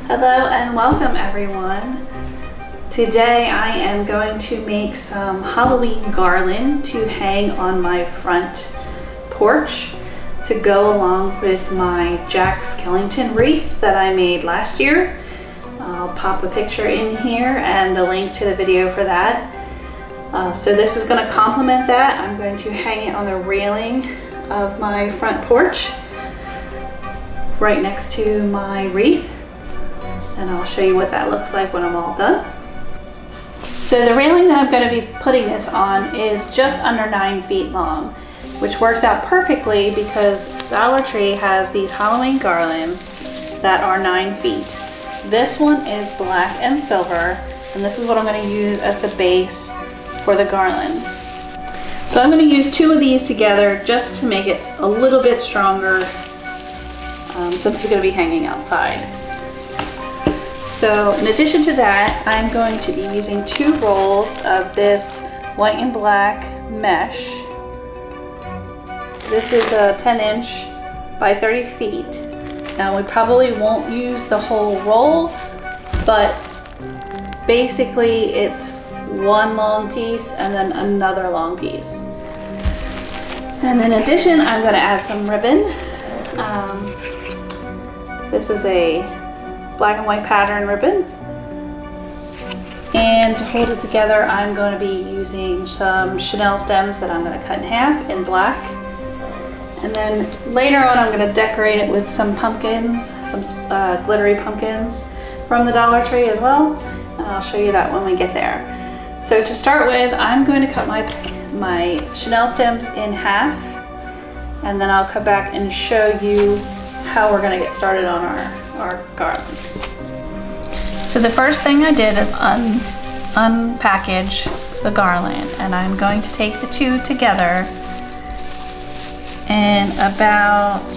Hello and welcome everyone. Today I am going to make some Halloween garland to hang on my front porch to go along with my Jack Skellington wreath that I made last year. I'll pop a picture in here and the link to the video for that. So this is going to complement that. I'm going to hang it on the railing of my front porch right next to my wreath. And I'll show you what that looks like when I'm all done. So the railing that I'm going to be putting this on is just under 9 feet long, which works out perfectly because Dollar Tree has these Halloween garlands that are 9 feet. This one is black and silver, and this is what I'm going to use as the base for the garland. So I'm going to use 2 of these together just to make it a little bit stronger since it's going to be hanging outside. So in addition to that, I'm going to be using 2 rolls of this white and black mesh. This is a 10-inch by 30 feet. Now we probably won't use the whole roll, but basically it's one long piece and then another long piece. And in addition, I'm going to add some ribbon. This is a black and white pattern ribbon, and to hold it together I'm going to be using some chenille stems that I'm going to cut in half in black, and then later on I'm going to decorate it with some pumpkins, some glittery pumpkins from the Dollar Tree as well, and I'll show you that when we get there. So to start with, I'm going to cut my chenille stems in half, and then I'll come back and show you how we're going to get started on our garland. So the first thing I did is unpackage the garland, and I'm going to take the 2 together, and about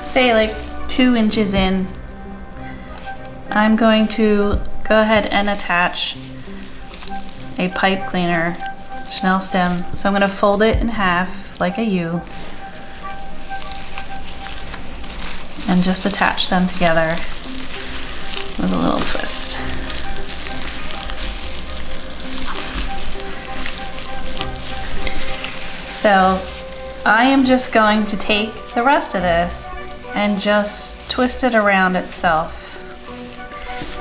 say like 2 inches in, I'm going to go ahead and attach a pipe cleaner chenille stem. So I'm going to fold it in half like a U and just attach them together with a little twist. So I am just going to take the rest of this and just twist it around itself.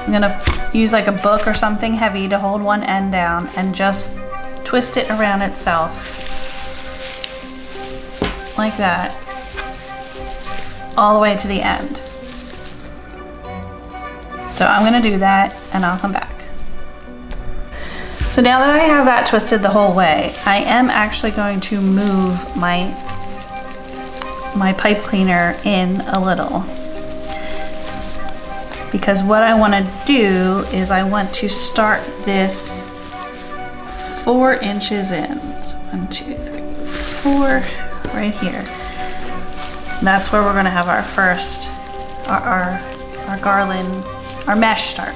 I'm gonna use like a book or something heavy to hold one end down and just twist it around itself like that, all the way to the end. So I'm going to do that and I'll come back. So now that I have that twisted the whole way, I am actually going to move my pipe cleaner in a little, because what I want to do is I want to start this 4 inches in. So 1, 2, 3, 4 right here. That's where we're going to have our first, our garland, our mesh start.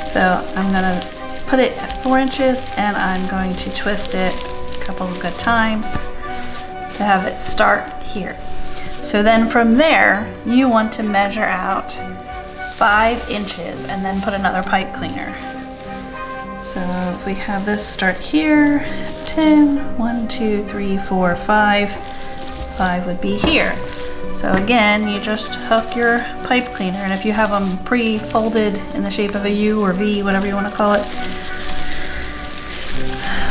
So I'm going to put it at 4 inches and I'm going to twist it a couple of good times to have it start here. So then from there, you want to measure out 5 inches and then put another pipe cleaner. So if we have this start here, 10, 1, 2, 3, 4, 5. 5 would be here. So again, you just hook your pipe cleaner, and if you have them pre-folded in the shape of a U or V, whatever you want to call it,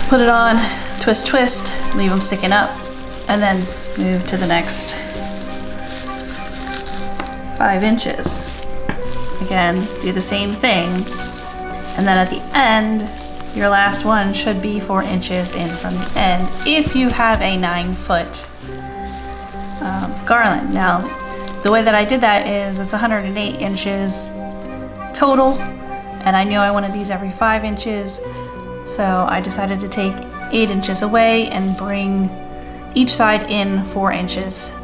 put it on, twist, twist, leave them sticking up, and then move to the next 5 inches. Again, do the same thing, and then at the end, your last one should be 4 inches in from the end if you have a 9-foot garland. Now, the way that I did that is it's 108 inches total, and I knew I wanted these every 5 inches, so I decided to take 8 inches away and bring each side in 4 inches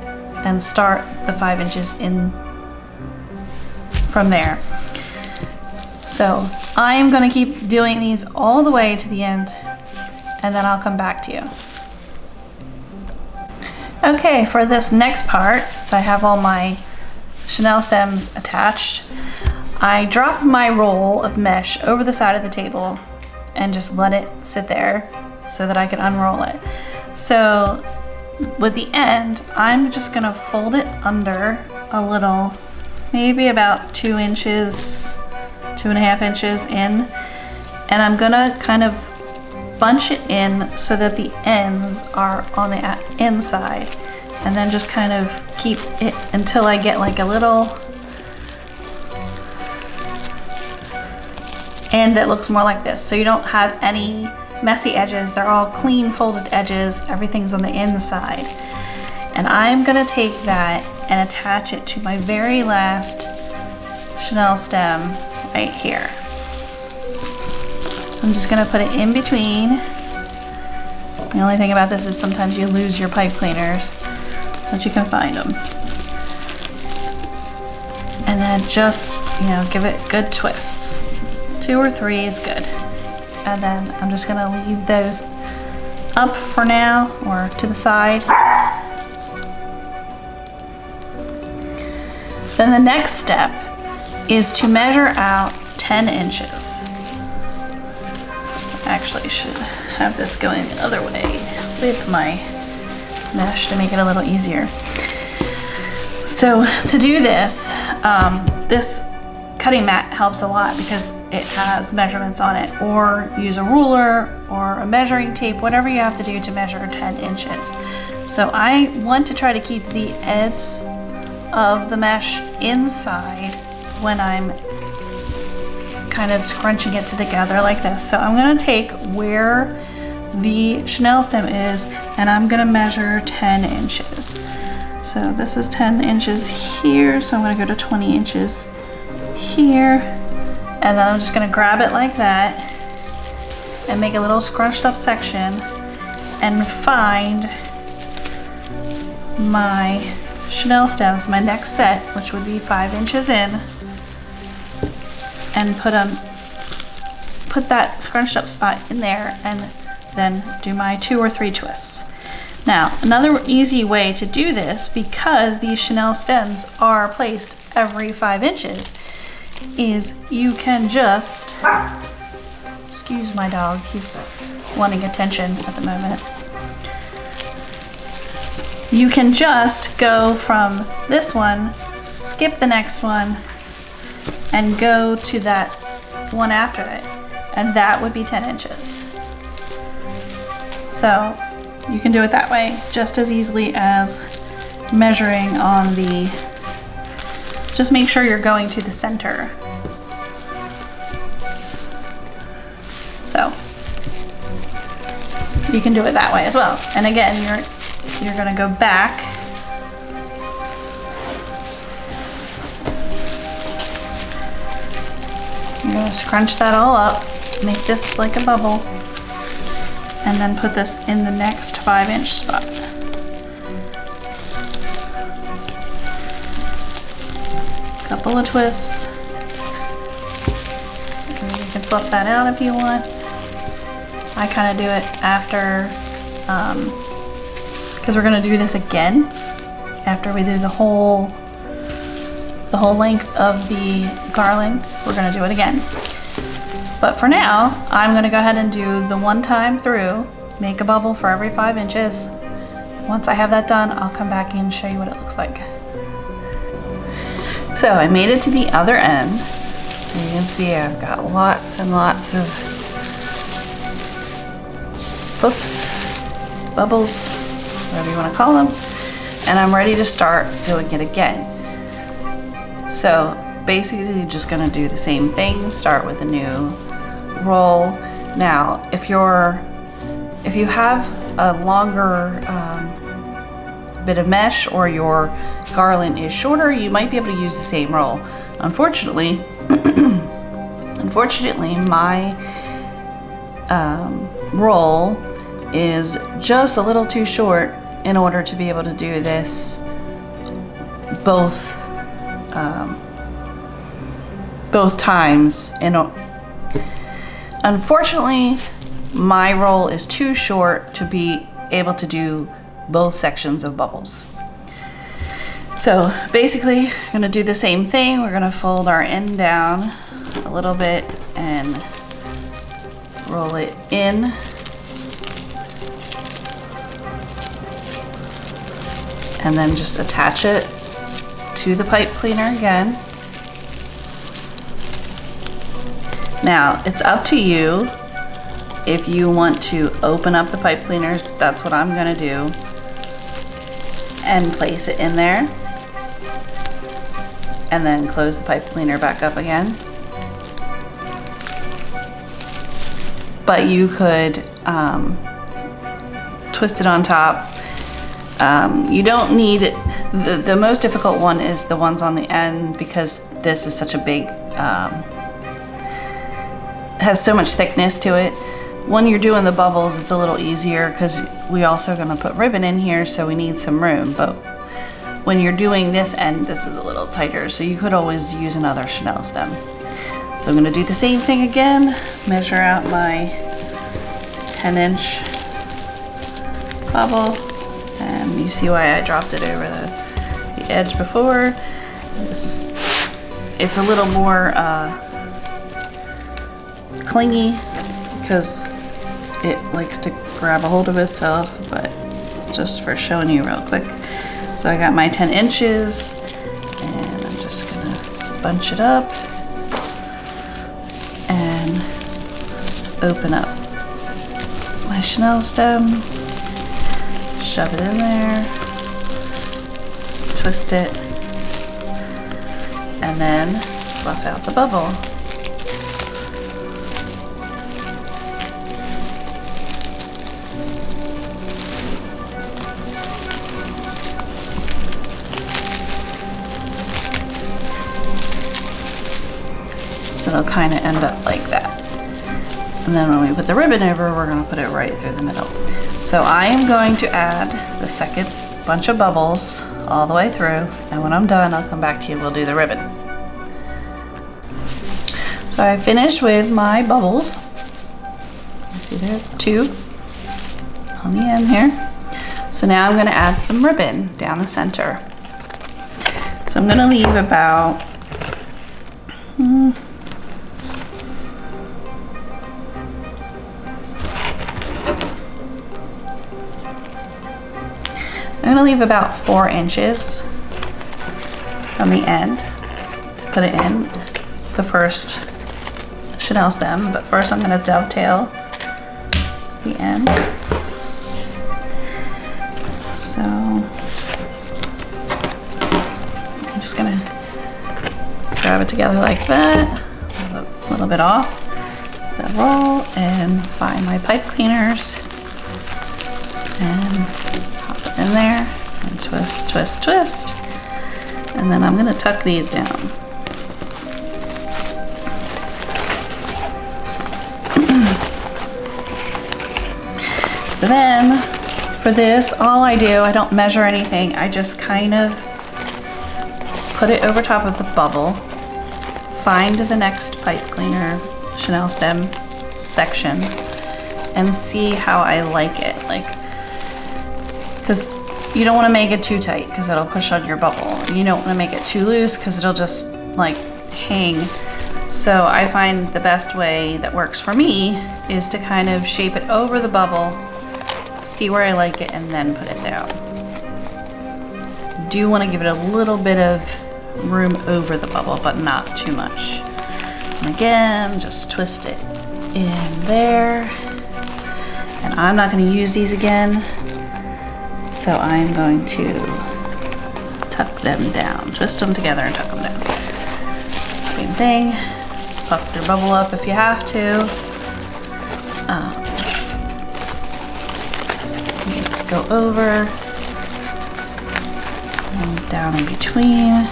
and start the 5 inches in from there. So I am going to keep doing these all the way to the end, and then I'll come back to you. Okay, for this next part, since I have all my Chanel stems attached, I drop my roll of mesh over the side of the table and just let it sit there so that I can unroll it. So with the end, I'm just gonna fold it under a little, maybe about 2 inches, 2.5 inches in, and I'm gonna kind of bunch it in so that the ends are on the inside, and then just kind of keep it until I get like a little end that looks more like this. So you don't have any messy edges, they're all clean folded edges, everything's on the inside. And I'm gonna take that and attach it to my very last Chanel stem right here. So I'm just gonna put it in between. The only thing about this is sometimes you lose your pipe cleaners, but you can find them. And then just, you know, give it good twists. 2 or 3 is good. And then I'm just gonna leave those up for now, or to the side. Then the next step is to measure out 10 inches. Actually, I should have this going the other way with my mesh to make it a little easier. So to do this, this cutting mat helps a lot because it has measurements on it, or use a ruler or a measuring tape, whatever you have to do to measure 10 inches. So I want to try to keep the ends of the mesh inside when I'm kind of scrunching it together like this. So I'm gonna take where the Chanel stem is and I'm gonna measure 10 inches. So this is 10 inches here, so I'm gonna go to 20 inches here, and then I'm just gonna grab it like that and make a little scrunched up section and find my Chanel stems, my next set, which would be 5 inches in, and put that scrunched up spot in there, and then do my 2 or 3 twists. Now, another easy way to do this, because these Chanel stems are placed every 5 inches, is you can just, excuse my dog, he's wanting attention at the moment. You can just go from this one, skip the next one, and go to that one after it, and that would be 10 inches. So you can do it that way just as easily as measuring on the, just make sure you're going to the center. So you can do it that way as well. And again, you're gonna go back you're gonna scrunch that all up, make this like a bubble, and then put this in the next 5-inch spot. Couple of twists. And you can flip that out if you want. I kind of do it after, because we're gonna do this again after we do the whole length of the garland. We're gonna do it again. But for now, I'm gonna go ahead and do the one time through, make a bubble for every 5 inches. Once I have that done, I'll come back and show you what it looks like. So I made it to the other end. You can see I've got lots and lots of poofs, bubbles, whatever you want to call them. And I'm ready to start doing it again. So basically you're just gonna do the same thing, start with a new roll. Now, if you have a longer bit of mesh, or your garland is shorter, you might be able to use the same roll. Unfortunately, my roll is just a little too short in order to be able to do this both times. Unfortunately, my roll is too short to be able to do both sections of bubbles. So basically, we're gonna do the same thing. We're gonna fold our end down a little bit and roll it in. And then just attach it to the pipe cleaner again. Now, it's up to you if you want to open up the pipe cleaners. That's what I'm gonna do. And place it in there. And then close the pipe cleaner back up again. But you could twist it on top. You don't need, the most difficult one is the ones on the end, because this is such a big, has so much thickness to it. When you're doing the bubbles, it's a little easier because we also are going to put ribbon in here, so we need some room. But when you're doing this end, this is a little tighter, so you could always use another Chanel stem. So I'm going to do the same thing again, measure out my 10-inch bubble, and you see why I dropped it over the edge before. It's a little more clingy because it likes to grab a hold of itself, but just for showing you real quick. So I got my 10 inches, and I'm just gonna bunch it up and open up my Chanel stem, shove it in there, twist it, and then fluff out the bubble. So it'll kind of end up like that. And then when we put the ribbon over, we're going to put it right through the middle. So I am going to add the second bunch of bubbles all the way through, and when I'm done, I'll come back to you. We'll do the ribbon. So I finished with my bubbles. You see there, 2 on the end here. So now I'm going to add some ribbon down the center. So I'm going to leave about I'm going to leave about 4 inches from the end to put it in the first Chanel stem, but first I'm going to dovetail the end. So I'm just going to grab it together like that, a little bit off the roll, and find my pipe cleaners and in there and twist, twist, twist, and then I'm going to tuck these down. So then for this, all I do, I don't measure anything, I just kind of put it over top of the bubble, find the next pipe cleaner Chanel stem section, and see how I like it. Because you don't want to make it too tight because it'll push on your bubble. You don't want to make it too loose because it'll just like hang. So I find the best way that works for me is to kind of shape it over the bubble, see where I like it, and then put it down. Do want to give it a little bit of room over the bubble, but not too much. And again, just twist it in there. And I'm not going to use these again, so I'm going to tuck them down. Twist them together and tuck them down. Same thing. Puff your bubble up if you have to. You just go over and down in between.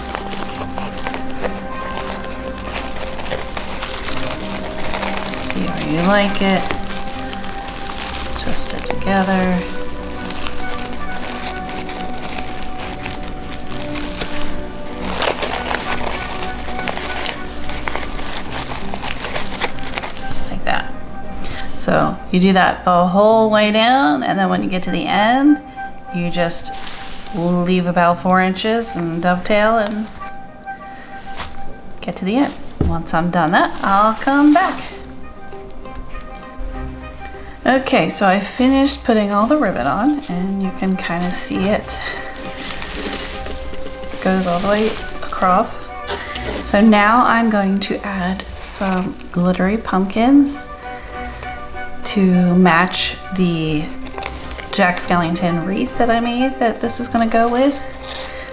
See how you like it. Twist it together. So you do that the whole way down, and then when you get to the end, you just leave about 4 inches and dovetail and get to the end. Once I'm done that, I'll come back. Okay, so I finished putting all the ribbon on, and you can kind of see it goes all the way across. So now I'm going to add some glittery pumpkins to match the Jack Skellington wreath that I made that this is going to go with.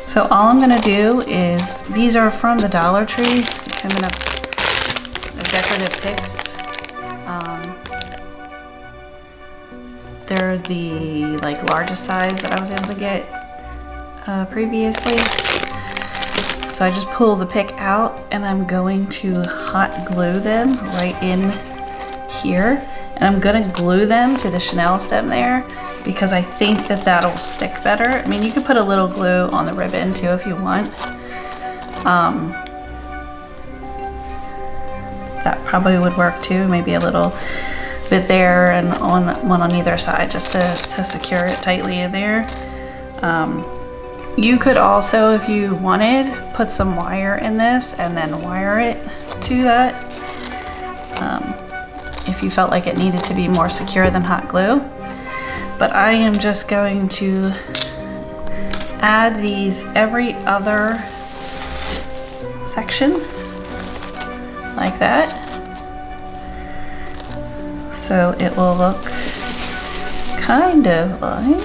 So all I'm going to do is, these are from the Dollar Tree. They come in a decorative picks. They're the largest size that I was able to get previously. So I just pull the pick out and I'm going to hot glue them right in here. And I'm gonna glue them to the chenille stem there because I think that that'll stick better. I mean, you could put a little glue on the ribbon too if you want. That probably would work too, maybe a little bit there and one on either side just to secure it tightly in there. You could also, if you wanted, put some wire in this and then wire it to that if you felt like it needed to be more secure than hot glue. But I am just going to add these every other section like that, so it will look kind of like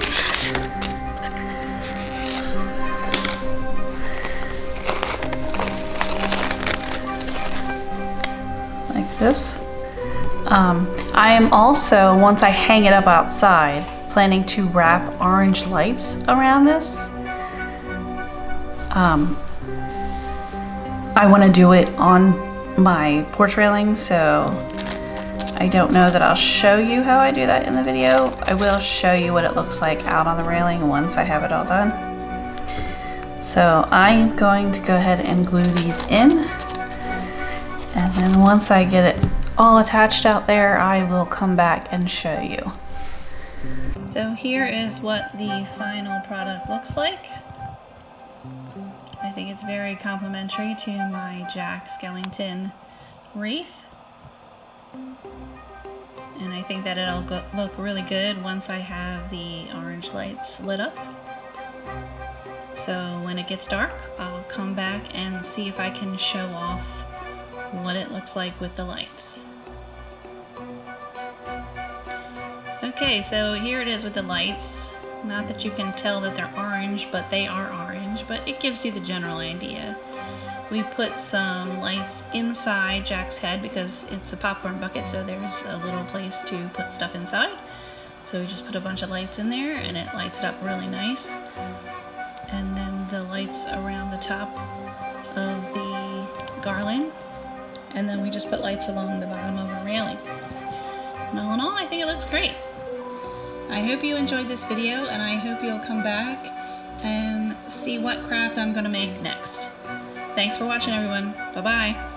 this. I am also, once I hang it up outside, planning to wrap orange lights around this. I want to do it on my porch railing, so I don't know that I'll show you how I do that in the video. I will show you what it looks like out on the railing once I have it all done. So I'm going to go ahead and glue these in, and then once I get it all attached out there, I will come back and show you. So here is what the final product looks like. I think it's very complimentary to my Jack Skellington wreath. And I think that it'll look really good once I have the orange lights lit up. So when it gets dark, I'll come back and see if I can show off what it looks like with the lights. Okay, so here it is with the lights. Not that you can tell that they're orange, but they are orange, but it gives you the general idea. We put some lights inside Jack's head because it's a popcorn bucket, so there's a little place to put stuff inside. So we just put a bunch of lights in there and it lights it up really nice. And then the lights around the top of the garland. And then we just put lights along the bottom of the railing. And all in all, I think it looks great. I hope you enjoyed this video, and I hope you'll come back and see what craft I'm going to make next. Thanks for watching, everyone. Bye-bye.